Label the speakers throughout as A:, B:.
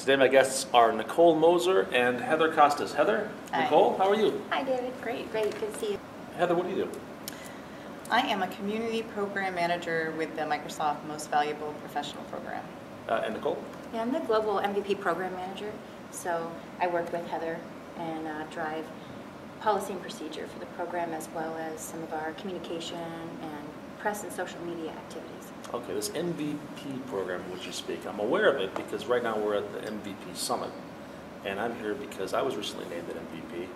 A: Today my guests are Nicole Moser and Heather Kostes. Heather,
B: Hi.
A: Nicole, how are you?
C: Hi, David. Great, good to see you.
A: Heather, what do you do?
B: I am a community program manager with the Microsoft Most Valuable Professional Program.
A: And Nicole?
C: Yeah, I'm the Global MVP Program Manager, so I work with Heather and drive policy and procedure for the program, as well as some of our communication and press and social media activities.
A: Okay, this MVP program in which you speak, I'm aware of it because right now we're at the MVP Summit, and I'm here because I was recently named an MVP.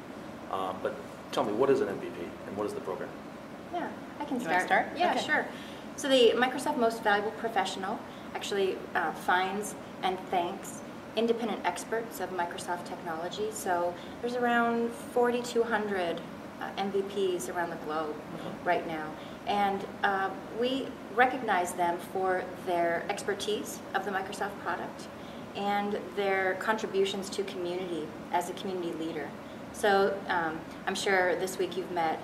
A: But tell me, what is an MVP and what is the program?
C: Yeah, I can
B: You want to start?
C: Yeah,
B: Okay.
C: sure. So the Microsoft Most Valuable Professional actually finds and thanks independent experts of Microsoft technology. So there's around 4,200 MVPs around the globe right now. And we recognize them for their expertise of the Microsoft product and their contributions to community as a community leader. So I'm sure this week you've met,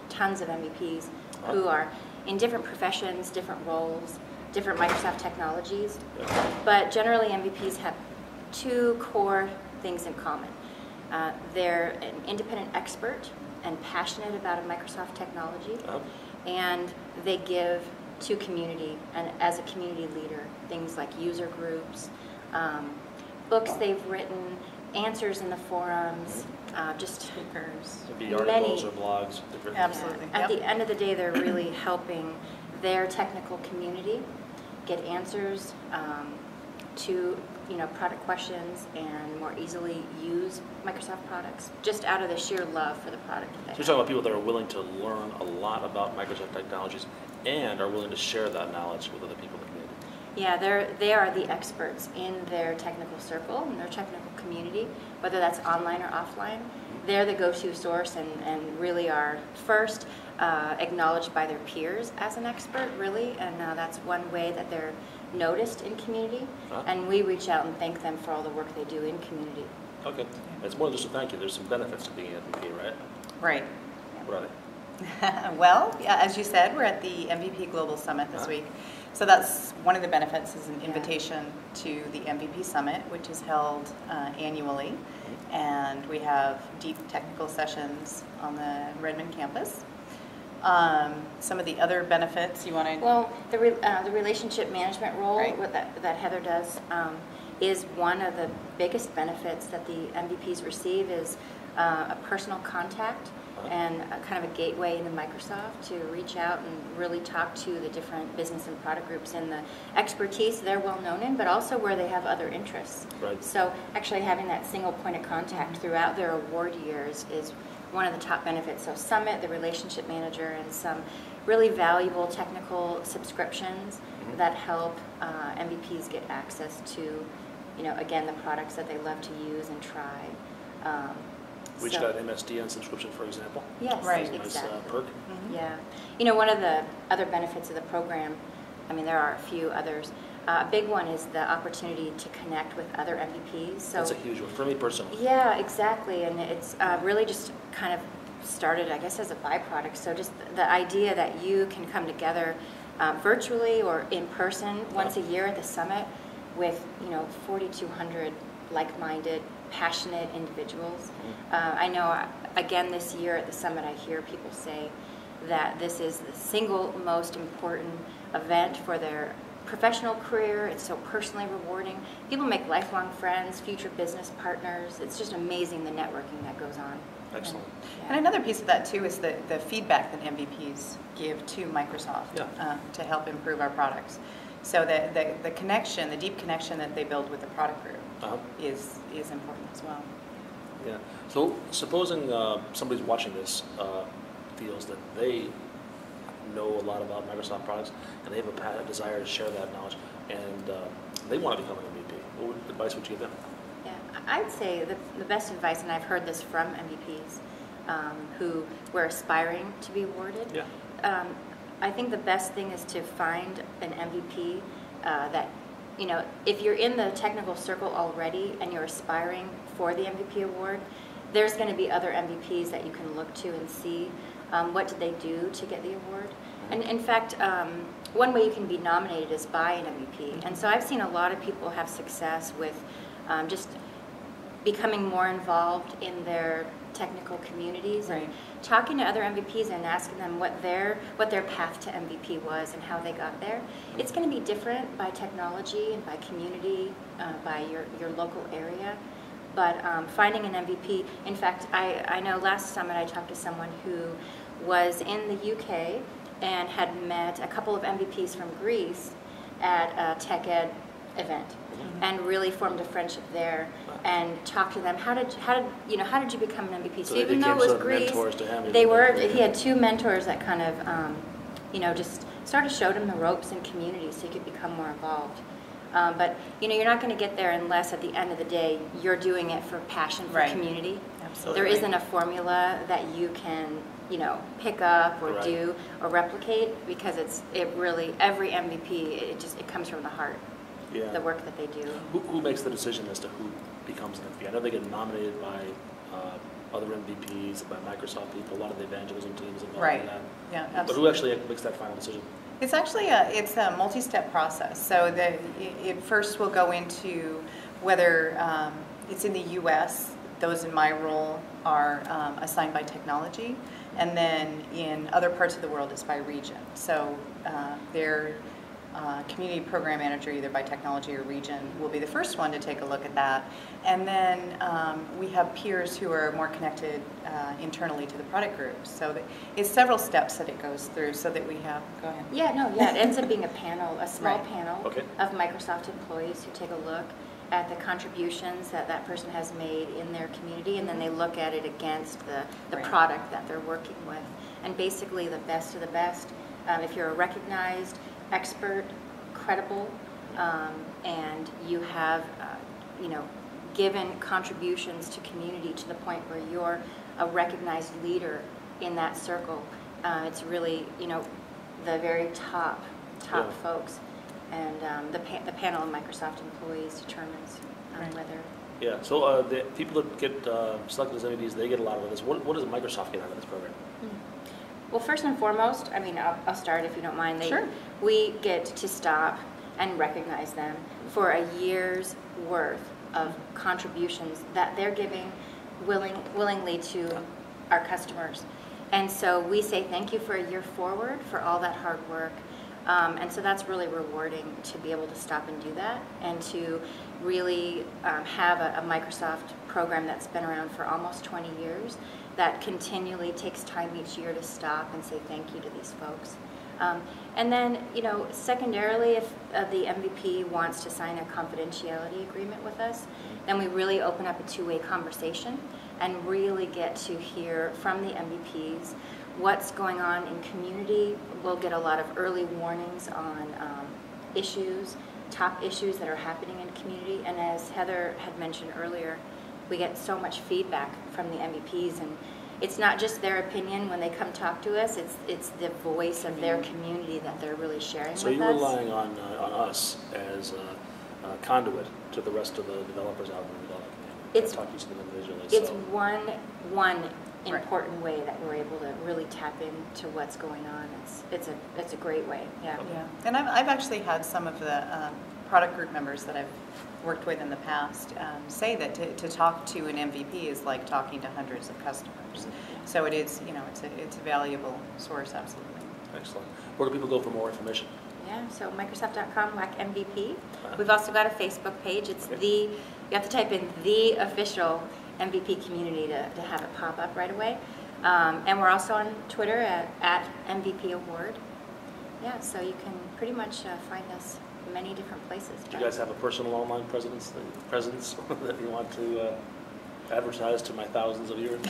C: tons of MVPs who are in different professions, different roles, different Microsoft technologies. But generally MVPs have two core things in common. They're an independent expert and passionate about a Microsoft technology, and they give to community and as a community leader, things like user groups, books they've written, answers in the forums, just
B: Speakers.
A: Maybe articles or blogs. Different.
B: Absolutely.
C: At the end of the day, they're really helping their technical community get answers to product questions and more easily use Microsoft products, just out of the sheer love for the product that they
A: So you're talking about people that are willing to learn a lot about Microsoft technologies and are willing to share that knowledge with other people in the community.
C: Yeah, they are the experts in their technical circle, in their technical community, whether that's online or offline. They're the go-to source and really are first acknowledged by their peers as an expert, really, and that's one way that they're noticed in community, and we reach out and thank them for all the work they do in community.
A: Okay, it's more than just a thank you. There's some benefits to being an MVP, right?
B: Right.
A: What are they?
B: Well, yeah, as you said, we're at the MVP Global Summit this week. So that's one of the benefits is an invitation to the MVP Summit, which is held annually. And we have deep technical sessions on the Redmond campus. Some of the other benefits you want to...
C: Well, the relationship management role
B: Right.
C: that Heather does is one of the biggest benefits that the MVPs receive is a personal contact and a kind of a gateway into Microsoft to reach out and really talk to the different business and product groups in the expertise they're well known in, but also where they have other interests.
A: Right.
C: So actually having that single point of contact throughout their award years is one of the top benefits. So Summit, the relationship manager, and some really valuable technical subscriptions that help MVPs get access to, again, the products that they love to use and try.
A: We just got an MSDN subscription, for example.
C: Yes,
B: Right.
C: exactly.
A: Nice perk.
C: Yeah. One of the other benefits of the program, there are a few others. A big one is the opportunity to connect with other MVPs. So
A: That's a huge one for me personally.
C: yeah, exactly, and it's really just kind of started, I guess, as a byproduct. So just the idea that you can come together virtually or in person once a year at the summit with 4,200 like-minded, passionate individuals. I know, again, this year at the summit, I hear people say that this is the single most important event for their professional career. It's so personally rewarding. People make lifelong friends, future business partners. It's just amazing the networking that goes on.
A: Excellent.
B: And another piece of that, too, is the feedback that MVPs give to Microsoft to help improve our products. So the connection, the deep connection that they build with the product group is important as well.
A: Yeah. So supposing somebody's watching this feels that they know a lot about Microsoft products and they have a desire to share that knowledge and they want to become an MVP, what advice would you give them?
C: Yeah, I'd say the best advice, and I've heard this from MVPs who were aspiring to be awarded.
A: Yeah.
C: I think the best thing is to find an MVP that, if you're in the technical circle already and you're aspiring for the MVP award, there's going to be other MVPs that you can look to and see what did they do to get the award. And in fact, one way you can be nominated is by an MVP. And so I've seen a lot of people have success with just becoming more involved in their technical communities and talking to other MVPs and asking them what their path to MVP was and how they got there. It's going to be different by technology and by community, by your local area. But finding an MVP, in fact, I know last summit I talked to someone who was in the UK and had met a couple of MVPs from Greece at a tech ed event, and really formed a friendship there, and talked to them. How did you become an MVP? So even though it was Greece, he had two mentors that kind of just sort of showed him the ropes and community so he could become more involved. But you're not going to get there unless at the end of the day you're doing it for passion for community. Absolutely. There isn't a formula that you can pick up or do or replicate, because it really every MVP it comes from the heart. Yeah. The work that they do.
A: Who makes the decision as to who becomes an MVP? I know they get nominated by other MVPs, by Microsoft people, a lot of the evangelism teams involved in that.
B: Yeah, absolutely.
A: But who actually makes that final decision?
B: It's actually a multi-step process. So it first will go into whether it's in the U.S. Those in my role are assigned by technology, and then in other parts of the world it's by region. So their community program manager, either by technology or region, will be the first one to take a look at that. And then we have peers who are more connected internally to the product groups. So it's several steps that it goes through so that we have, go ahead.
C: It ends up being a panel, a small panel of Microsoft employees who take a look at the contributions that person has made in their community, and then they look at it against the product that they're working with. And basically the best of the best, if you're a recognized expert, credible, and you have given contributions to community to the point where you're a recognized leader in that circle, it's really the very top folks, and the panel of Microsoft employees determines whether.
A: Yeah, so the people that get selected as MVPs, they get a lot out of this. What does Microsoft get out of this program?
C: Well, first and foremost, I'll start if you don't mind. We get to stop and recognize them for a year's worth of contributions that they're giving willingly to our customers. And so we say thank you for a year forward for all that hard work. And so that's really rewarding to be able to stop and do that, and to really have a Microsoft program that's been around for almost 20 years that continually takes time each year to stop and say thank you to these folks. And then, secondarily, if the MVP wants to sign a confidentiality agreement with us, then we really open up a two-way conversation and really get to hear from the MVPs what's going on in community. We'll get a lot of early warnings on top issues that are happening in community. And as Heather had mentioned earlier, we get so much feedback from the MVPs, and it's not just their opinion when they come talk to us, it's the voice of their community that they're really sharing with us.
A: So you're relying on us as a conduit to the rest of the developers out in the development community. Talking to them individually.
C: It's one important way that we're able to really tap into what's going on. It's a great way. Yeah.
B: And I've actually had some of the product group members that I've worked with in the past say that to talk to an MVP is like talking to hundreds of customers. So it is, it's a valuable source, absolutely.
A: Excellent. Where do people go for more information?
C: Yeah, so Microsoft.com/MVP. We've also got a Facebook page. It's you have to type in the official MVP community to have it pop up right away. And we're also on Twitter at MVP Award. Yeah, so you can pretty much find us many different places.
A: Do you guys have a personal online presence that you want to advertise to my thousands of viewers?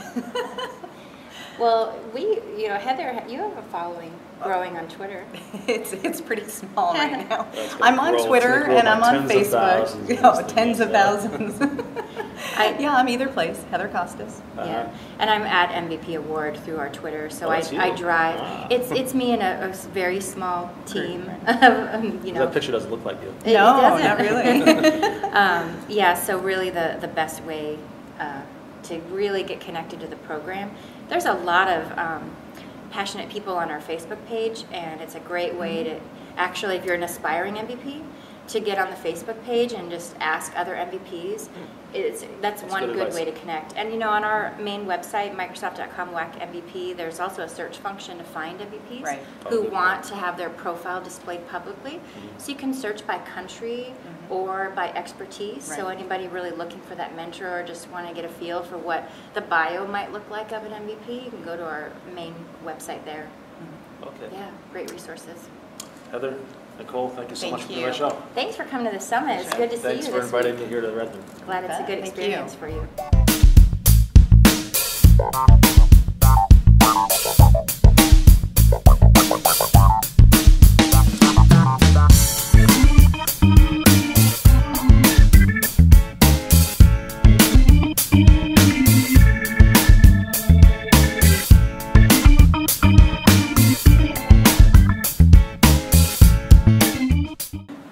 C: Well, Heather, you have a following growing on Twitter.
B: It's pretty small right now. I'm on Twitter and I'm on Facebook. Tens of thousands. I'm either place. Heather Kostes.
C: Yeah, and I'm at MVP Award through our Twitter. So I drive. Wow. It's me and a very small team.
A: That picture doesn't look like you.
B: No, not really.
C: So really the best way to really get connected to the program. There's a lot of passionate people on our Facebook page, and it's a great way to actually, if you're an aspiring MVP, to get on the Facebook page and just ask other MVPs. That's one good
A: advice.
C: way to connect. And you know, on our main website, Microsoft.com/MVP, there's also a search function to find MVPs
B: Right.
C: who want to have their profile displayed publicly. So you can search by country or by expertise. So
B: Right.
C: anybody really looking for that mentor or just want to get a feel for what the bio might look like of an MVP, you can go to our main website there.
A: Okay.
C: Yeah, great resources.
A: Heather, Nicole, thank you so
B: Thank
A: much for doing my
B: you.
A: show.
C: Thanks for coming to the summit. It's good to see
A: Thanks
C: you
A: for
C: this
A: inviting
C: week.
A: me here to Redmond.
C: Glad it's a good
B: Thank
C: experience
B: you.
C: for you.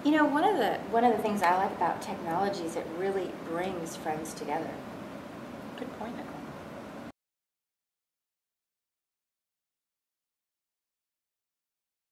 C: You know, one of the things I like about technology is it really brings friends together.
B: Good point, Nicole.